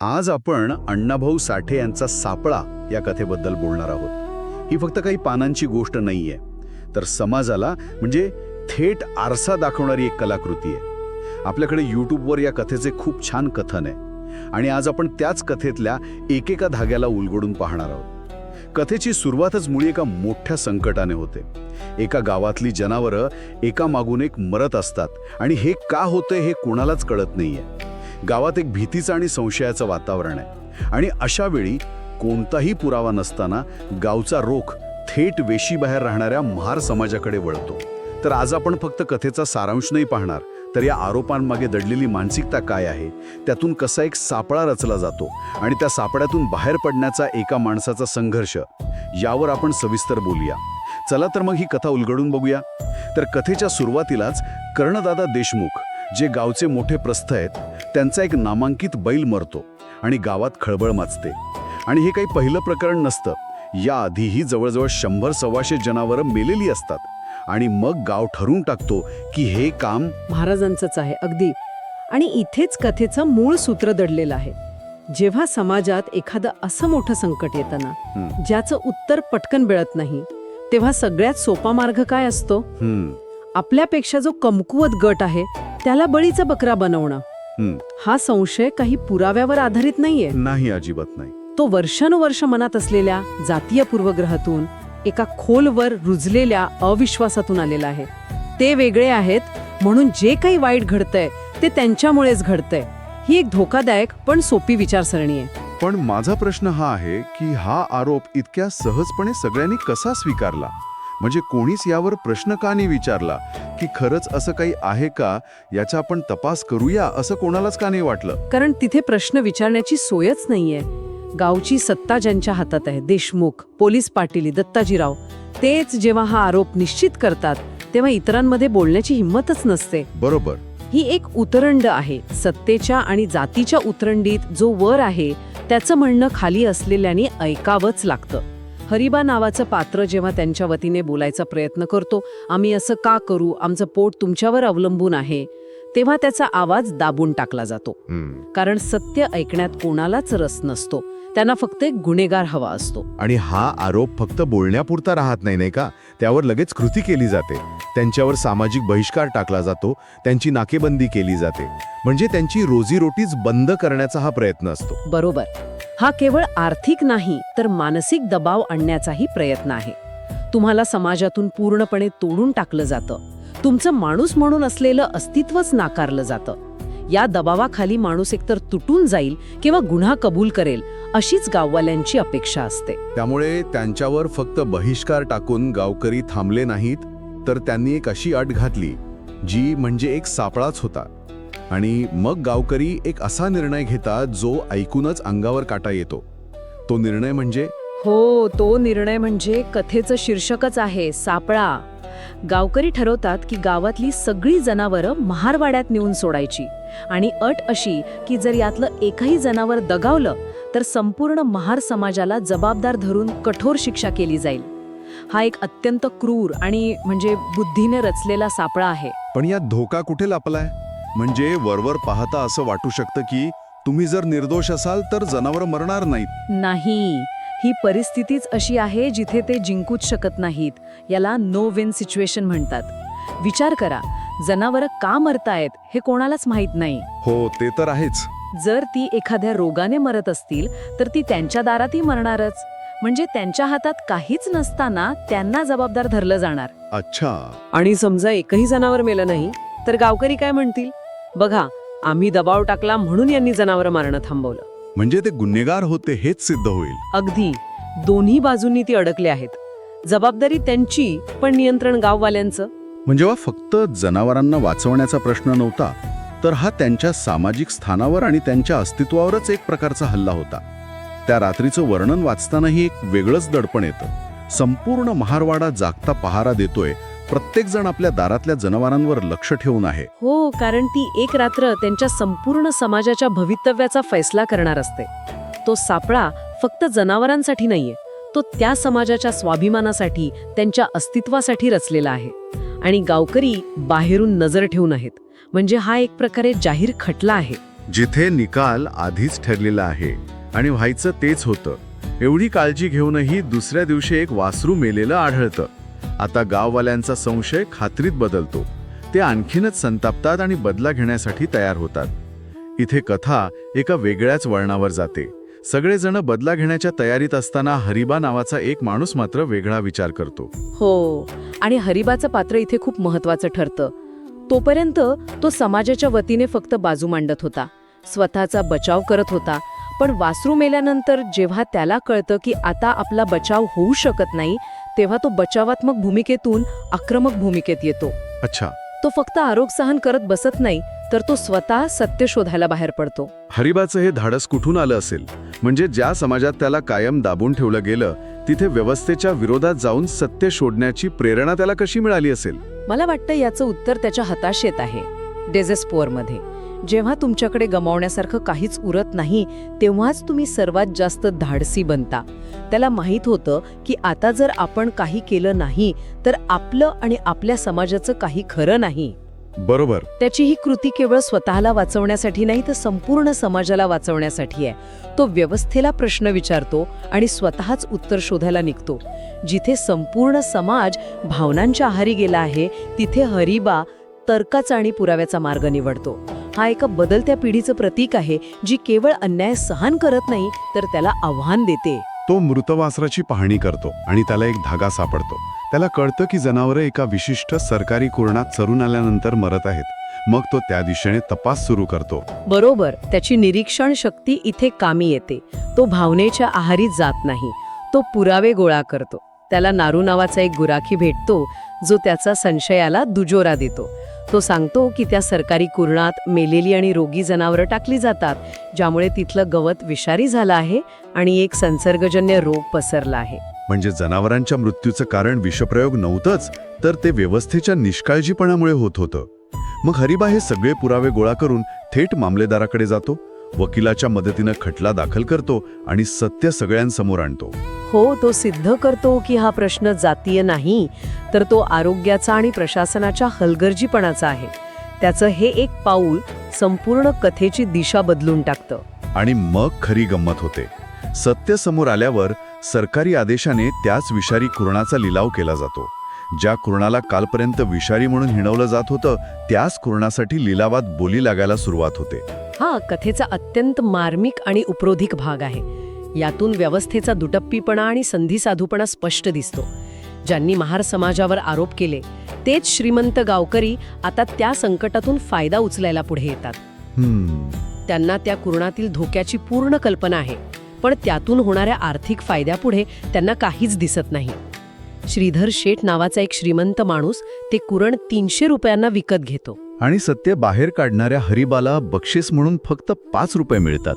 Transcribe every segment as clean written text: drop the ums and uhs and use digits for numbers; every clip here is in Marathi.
आज आपण अण्णाभाऊ साठे यांचा सापळा या कथेबद्दल बोलणार आहोत. ही फक्त काही पानांची गोष्ट नाहीये, तर समाजाला म्हणजे थेट आरसा दाखवणारी एक कलाकृती आहे. आपल्याकडे यूट्यूबवर या कथेचे खूप छान कथन आहे आणि आज आपण त्याच कथेतल्या एकेका धाग्याला उलगडून पाहणार आहोत. कथेची सुरुवातच मुळी एका मोठ्या संकटाने होते. एका गावातली जनावरं एका मागून एक मरत असतात आणि हे का होतंय हे कोणालाच कळत नाहीये. गावात एक भीतीचं आणि संशयाचं वातावरण आहे आणि अशा वेळी कोणताही पुरावा नसताना गावचा रोख थेट वेशीबाहेर राहणाऱ्या महार समाजाकडे वळतो. तर आज आपण फक्त कथेचा सारांश नाही पाहणार, तर या आरोपांमागे दडलेली मानसिकता काय आहे, त्यातून कसा एक सापळा रचला जातो आणि त्या सापळ्यातून बाहेर पडण्याचा एका माणसाचा संघर्ष, यावर आपण सविस्तर बोलूया. चला तर मग ही कथा उलगडून बघूया. तर कथेच्या सुरुवातीलाच कर्णदादा देशमुख, जे गावचे मोठे प्रस्थ आहेत, त्यांचा एक नामांकित बैल मरतो आणि गावात खळबळ माजते. आणि हे काही पहिलं प्रकरण नसतं. याआधीही जवळजवळ 100-125 जनावरं मेलेली असतात आणि मग गाव ठरवून टाकतो की हे काम महाराजांचंच आहे. अगदी. आणि इथेच कथेचं मूळ सूत्र दडलेलं आहे. जेव्हा समाजात एखादं असं मोठं संकट येतं ना, ज्याचं उत्तर पटकन मिळत नाही, तेव्हा सगळ्यात सोपा मार्ग काय असतो? आपल्यापेक्षा जो कमकुवत गट आहे त्याला बळीचा बकरा बनवणं. हा संशय काही पुराव्यावर आधारित नाहीये. नाही, अजिबात नाही. तो वर्षानुवर्ष मनात असलेल्या जातीय पूर्वग्रहातून, एका खोलवर रुजलेल्या अविश्वासातून आलेला आहे. ते वेगळे आहेत म्हणून जे काही वाईट घडतंय ते त्यांच्यामुळेच घडतंय. ही एक धोकादायक पण सोपी विचारसरणी आहे. पण माझा प्रश्न हा आहे की हा आरोप इतक्या सहजपणे सगळ्यांनी कसा स्वीकारला? म्हणजे कोणीच यावर प्रश्न का नाही विचारला की खरंच असं काही आहे का, याचा आपण तपास करूया, असं कोणालाच का नाही वाटलं? कारण तिथे प्रश्न विचारण्याची सोयच नाहीये. गावची सत्ता ज्यांच्या हातात आहे, देशमुख, पोलीस पाटील, दत्ताजीराव, तेच जेव्हा हा आरोप निश्चित करतात तेव्हा इतरांमध्ये बोलण्याची हिंमतच नसते. बरोबर. ही एक उतरंड आहे. सत्तेच्या आणि जातीच्या उतरंडीत जो वर आहे त्याचं म्हणणं खाली असलेल्याने ऐकावंच लागतं. हरिबा नावाचं पात्र जेव्हा त्यांच्या वतीने बोलायचा प्रयत्न करतो, आम्ही असं का करू, आमचं पोट तुमच्यावर अवलंबून आहे, तेव्हा त्याचा आवाज दाबून टाकला जातो. कारण सत्य ऐकण्यात कोणालाच रस नसतो. त्यांना फक्त एक गुन्हेगार हवा असतो. आणि हा आरोप फक्त बोलण्यापुरता राहत नाही का? त्यावर लगेच कृती केली जाते. त्यांच्यावर सामाजिक बहिष्कार टाकला जातो, त्यांची नाकेबंदी केली जाते. म्हणजे त्यांची रोजीरोटीच बंद करण्याचा हा प्रयत्न असतो. बरोबर. हा केवळ आर्थिक नाही तर मानसिक दबाव आणण्याचाही प्रयत्न आहे. तुम्हाला समाजातून पूर्णपणे तोडून टाकलं जातं. तुमचं माणूस म्हणून असलेलं अस्तित्वच नाकारलं जातं. या दबावाखाली माणूस एकतर तुटून जाईल किंवा गुन्हा कबूल करेल, अशीच गाववाल्यांची अपेक्षा असते. त्यामुळे त्यांच्यावर फक्त बहिष्कार टाकून गावकरी थांबले नाहीत, तर त्यांनी एक अशी अट घातली जी म्हणजे एक सापळाच होता. आणि मग गावकरी एक असा निर्णय घेतात जो ऐकूनच अंगावर काटा येतो. तो निर्णय म्हणजे तो निर्णय म्हणजे कथेचं शीर्षकच आहे, सापळा. गावकरी ठरवतात की गावातली सगळी जनावरं महारवाड्यात नेऊन सोडायची आणि अट अशी की जर यातलं एकही जनावर दगावलं तर संपूर्ण महार समाजाला जबाबदार धरून कठोर शिक्षा केली जाईल. हा एक अत्यंत क्रूर आणि म्हणजे बुद्धीने रचलेला सापळा आहे. पण यात धोका कुठे लपलाय? म्हणजे वरवर पाहता असं वाटू शकतं की तुम्ही जर निर्दोष असाल तर जनावरं मरणार नाहीत. नाही, ही परिस्थितीच अशी आहे जिथे ते जिंकूच शकत नाहीत. याला नो विन सिच्युएशन म्हणतात. विचार करा, जनावरं का मरतायत हे कोणालाच माहीत नाही. हो, ते तर आहेच. जर ती एखाद्या रोगाने मरत असतील तर ती त्यांच्या दारातही मरणारच. म्हणजे त्यांच्या हातात काहीच नसताना त्यांना जबाबदार धरलं जाणार. अच्छा. आणि समजा एकही जनावर मेलं नाही तर गावकरी काय म्हणतील? बघा, आम्ही दबाव टाकला म्हणून यांनी जनावरं मारणं थांबवलं. म्हणजे ते गुन्हेगार होते हेच सिद्ध होईल. अगदी. दोन्ही बाजूंनी ती अडकले आहेत. जबाबदारी त्यांची, पण नियंत्रण गाववाल्यांचं. म्हणजे जेव्हा फक्त जनावरांना वाचवण्याचा प्रश्न नव्हता, तर हा त्यांच्या सामाजिक स्थानावर आणि त्यांच्या अस्तित्वावरच एक प्रकारचा हल्ला होता. त्या रात्रीचं वर्णन वाचतानाही एक वेगळंच दडपण येतं. संपूर्ण महारवाडा जागता पहारा देतोय. प्रत्येक जण आपल्या दारातल्या जनावरांवर लक्ष ठेवून आहे. हो, कारण ती एक रात्र त्यांच्या संपूर्ण समाजाच्या भवितव्याचा फैसला करणार असते. तो सापळा फक्त जनावरांसाठी नाहीये, तो त्या समाजाच्या स्वाभिमानासाठी, त्यांच्या अस्तित्वासाठी रचलेला आहे. आणि गावकरी बाहेरून नजर ठेवून आहेत. म्हणजे हा एक प्रकारे जाहीर खटला आहे. जिथे निकाल आधीच ठरलेला आहे आणि व्हायचं तेच होतं, एवढी काळजी घेऊनही दुसऱ्या दिवशी एक वासरू मेलेलं आढळतं. आता गाववाल्यांचा संशय खात्रीत बदलतो. ते आणखीनच संतापतात आणि बदला घेण्यासाठी तयार होतात. इथे कथा एका वेगळ्याच वळणावर जाते. सगळेजण बदला घेण्याच्या तयारीत असताना हरिबा नावाचा एक माणूस मात्र वेगळा विचार करतो. हो, आणि हरिबाचं पात्र इथे खूप महत्वाचं ठरतं. तोपर्यंत तो समाजाच्या वतीने फक्त बाजू मांडत होता, स्वतःचा बचाव करत होता. पण वासरू मेल्यानंतर जेव्हा त्याला कळतं की आता आपला बचाव होऊ शकत नाही, तेव्हा तो बचावात्मक भूमिकेतून आक्रमक भूमिकेत येतो. अच्छा, तो फक्त आरोग्य सहन करत बसत नाही, तर तो स्वतः सत्य शोधायला बाहेर पडतो. हरिबाचं हे धाडस कुठून आलं असेल? म्हणजे ज्या समाजात त्याला कायम दाबून ठेवलं गेलं, तिथे व्यवस्थेच्या विरोधात जाऊन सत्य शोधण्याची प्रेरणा त्याला कशी मिळाली असेल? मला वाटतं याचं उत्तर त्याच्या हताशेत आहे. डेझेस्पोअरमध्ये जेव्हा तुमच्याकडे गमावण्यासारखं काहीच उरत नाही, तेव्हाच तुम्ही सर्वात जास्त धाडसी बनता. त्याला माहीत होतं की आता जर आपण काही केलं नाही तर आपलं आणि आपल्या समाजाचं काही खरं नाही. बरोबर. त्याची ही कृती केवळ स्वतःला वाचवण्यासाठी नाही, तर संपूर्ण समाजाला वाचवण्यासाठी आहे. तो व्यवस्थेला प्रश्न विचारतो आणि स्वतःच उत्तर शोधायला निघतो. जिथे संपूर्ण समाज भावनांच्या आहारी गेला आहे, तिथे हरिबा तर्काचा आणि पुराव्याचा मार्ग निवडतो. हा एका बदलत्या पिढीचं प्रतीक आहे, जी केवळ अन्याय सहन करत नाही, तर त्याला आव्हान देते. तो मृत वासराची पाहणी करतो आणि त्याला एक धागा सापडतो. त्याला कळतं की जनावरं एका विशिष्ट सरकारी कुरणात चरून आल्यानंतर मरत आहेत. मग तो त्या दिशेने तपास सुरू करतो. बरोबर, त्याची निरीक्षण शक्ती इथे कामी येते. तो भावनेच्या आहारी जात नाही, तो पुरावे गोळा करतो. त्याला नारू नावाचा एक गुराखी भेटतो, जो त्याचा संशयाला दुजोरा देतो. तो सांगतो की त्या सरकारी कुरणात मेलेली आणि रोगी जनावरं टाकली जातात, ज्यामुळे तिथलं गवत विषारी झालं आहे आणि एक संसर्गजन्य रोग पसरला आहे. म्हणजे जनावरांच्या मृत्यूचं कारण विषप्रयोग नव्हतंच, तर ते व्यवस्थेच्या निष्काळजीपणामुळे होत होतं. मग हरिबा हे सगळे पुरावे गोळा करून थेट मामलेदाराकडे जातो. वकिलाच्या मदतीनं खटला दाखल करतो आणि सत्य सगळ्यांसमोर आणतो. हो, तो सिद्ध करतो की हा प्रश्न जातीय नाही, तर तो आरोग्याचा आणि प्रशासनाच्या हलगर्जीपणाचा आहे. त्याचं हे एक पाऊल संपूर्ण कथेची दिशा बदलून टाकतं. आणि मग खरी गंमत होते. सत्य समोर आल्यावर सरकारी आदेशाने त्याच विषारी कुरणाचा लिलाव केला जातो. ज्या कुरणाला कालपर्यंत विषारी म्हणून हिणवलं जात होतं, त्याच कुरणासाठी लिलावात बोली लागायला सुरुवात होते. हा कथेचा अत्यंत मार्मिक आणि उपरोधिक भाग आहे. यातून व्यवस्थेचा दुटप्पीपणा आणि संधिसाधूपणा स्पष्ट दिसतो. ज्यांनी महार समाजावर आरोप केले, तेच श्रीमंत गावकरी आता त्या संकटातून फायदा उचलायला पुढे येतात. त्यांना त्या कुरणातील धोक्याची पूर्ण कल्पना आहे, पण त्यातून होणाऱ्या आर्थिक फायद्यापुढे त्यांना काहीच दिसत नाही. श्रीधर शेठ नावाचा एक श्रीमंत माणूस ते कुरण 300 रुपयांना विकत घेतो. आणि सत्य बाहेर काढणाऱ्या हरिबाला बक्षीस म्हणून फक्त 5 रुपये मिळतात.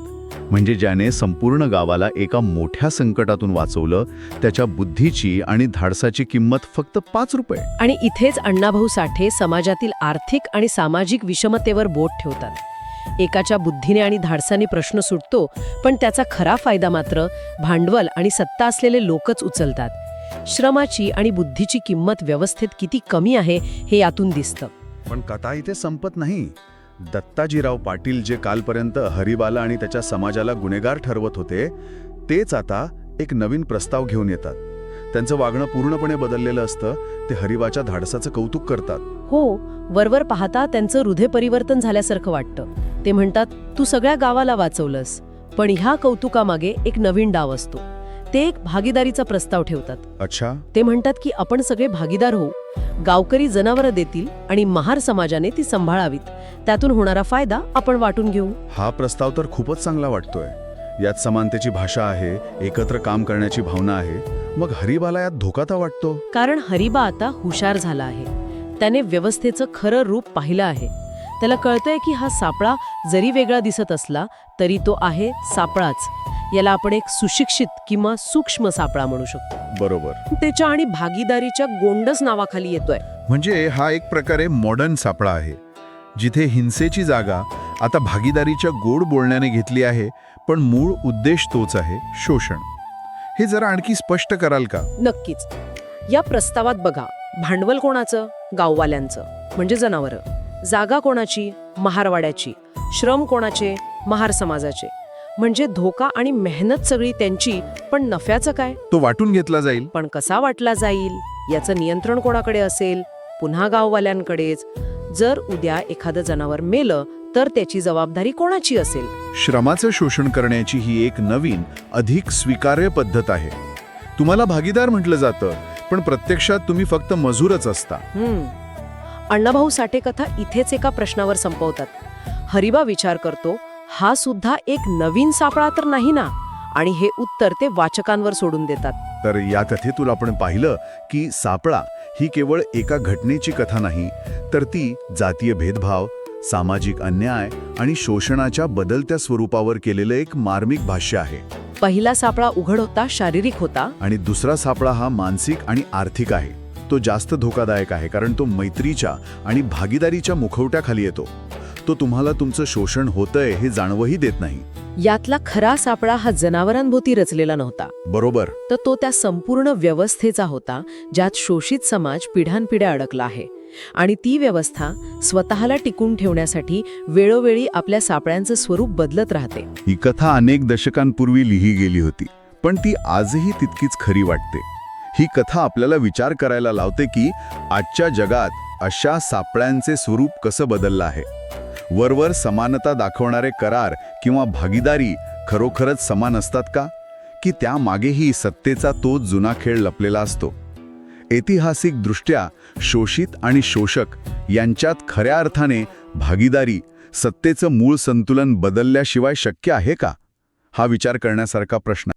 म्हणजे ज्याने संपूर्ण गावाला एका मोठ्या संकटातून वाचवलं, त्याच्या बुद्धीची आणि धाडसाची किंमत फक्त 5 रुपये. आणि इथेच अण्णाभाऊ साठे समाजातील आर्थिक आणि सामाजिक विषमतेवर बोट ठेवतात. एकाच्या बुद्धीने आणि धाडसाने प्रश्न सुटतो, पण त्याचा खरा फायदा मात्र भांडवल आणि सत्ता असलेले लोकच उचलतात. श्रमाची आणि बुद्धीची किंमत व्यवस्थेत किती कमी आहे हे यातून दिसतं. पण कथा इथे संपत नाही. दत्ताजीराव पाटील, जे कालपर्यंत हरिबाला आणि त्याच्या समाजाला गुन्हेगार ठरवत होते, तेच आता एक नवीन प्रस्ताव घेऊन येतात. त्यांचं वागणं पूर्णपणे बदललेलं असतं. ते हरिबाच्या धाडसाचं कौतुक करतात. हो, वरवर पाहता त्यांचं हृदय परिवर्तन झाल्यासारखं वाटतं. ते म्हणतात, तू सगळ्या गावाला वाचवलंस. पण ह्या कौतुकामागे एक नवीन डाव असतो. ते एक भागीदारीचा प्रस्ताव ठेवतात. अच्छा. ते म्हणतात की आपण सगळे भागीदार होऊ. गावकरी जनावरं देतील आणि महार समाजाने ती सांभाळावीत. त्यातून होणारा फायदा आपण वाटून घेऊ. हा प्रस्ताव तर खूपच चांगला वाटतोय. यात समानतेची भाषा आहे, एकत्र काम करण्याची भावना आहे. मग हरिबाला यात धोका का वाटतो? कारण हरिबा आता हुशार झाला आहे. त्याने व्यवस्थेचं खरं रूप पाहिलं आहे. त्याला कळतंय की हा सापळा जरी वेगळा दिसत असला तरी तो आहे सापळाच. याला आपण एक सुशिक्षित किंवा सूक्ष्म सापळा म्हणू शकतो. बरोबर. त्याच्या आणि भागीदारीच्या गोंडस नावाखाली येतोय. म्हणजे हा एक प्रकारे मॉडर्न सापळा आहे, जिथे हिंसेची जागा आता भागीदारीच्या गोड बोलण्याने घेतली आहे, पण मूळ उद्देश तोच आहे, शोषण. हे जरा आणखी स्पष्ट कराल का? नक्कीच. या प्रस्तावात बघा, भांडवल कोणाचं? गाववाल्यांचं, म्हणजे जनावरं. जागा कोणाची? महारवाड्याची. श्रम कोणाचे? महार समाजाचे. म्हणजे धोका आणि मेहनत सगळी त्यांची, पण नफ्याचं काय? तो वाटून घेतला जाईल. पण कसा वाटला जाईल? याचं नियंत्रण कोणाकडे असेल? पुन्हा गाववाल्यांकडेच. जर उद्या एखादं जनावर मेलं तर त्याची जबाबदारी कोणाची असेल? श्रमाचं शोषण करण्याची ही एक नवीन, अधिक स्वीकार्य पद्धत आहे. तुम्हाला भागीदार म्हटलं जातं, पण प्रत्यक्षात तुम्ही फक्त मजूरच असता. अण्णाभाऊ साठे कथा इथेच एका प्रश्नावर संपवतात. हरिबा विचार करतो, हा सुद्धा एक नवीन सापळा तर नाही ना? आणि हे उत्तर ते वाचकांवर सोडून देतात. तर या कथेतून आपण पाहिलं की सापळा ही केवळ एका घटनेची कथा नाही, तर ती जातीय भेदभाव, सामाजिक अन्याय आणि शोषणाच्या बदलत्या स्वरूपावर केलेलं एक मार्मिक भाष्य आहे. पहिला सापळा उघड होता, शारीरिक होता. आणि दुसरा सापळा हा मानसिक आणि आर्थिक आहे. तो जास्त धोकादायक आहे, कारण तो मैत्रीच्या आणि भागीदारीच्या मुखवट्याखाली येतो. तो तुम्हाला तुमचं शोषण होतंय हे जाणवही देत नाही. यातला खरा सापळा हा जनावरांभोवती रचलेला नव्हता, बरोबर. तर तो त्या संपूर्ण व्यवस्थेचा होता, ज्यात शोषित समाज पिढ्यानपिढ्या अडकला आहे. आणि ती व्यवस्था स्वतःला टिकून ठेवण्यासाठी वेळोवेळी आपल्या सापळ्यांचं स्वरूप बदलत राहते. ही कथा अनेक दशकांपूर्वी लिही गेली होती, पण ती आजही तितकीच खरी वाटते. ही कथा आपल्याला विचार करायला लावते की आजच्या जगात अशा सापळ्यांचे स्वरूप कसं बदललं आहे. वरवर समानता दाखवणारे करार किंवा भागीदारी खरोखरच समान असतात का? की त्यामागेही सत्तेचा तो जुना खेळ लपलेला असतो? ऐतिहासिकदृष्ट्या शोषित आणि शोषक यांच्यात खऱ्या अर्थाने भागीदारी, सत्तेचं मूळ संतुलन बदलल्याशिवाय शक्य आहे का? हा विचार करण्यासारखा प्रश्न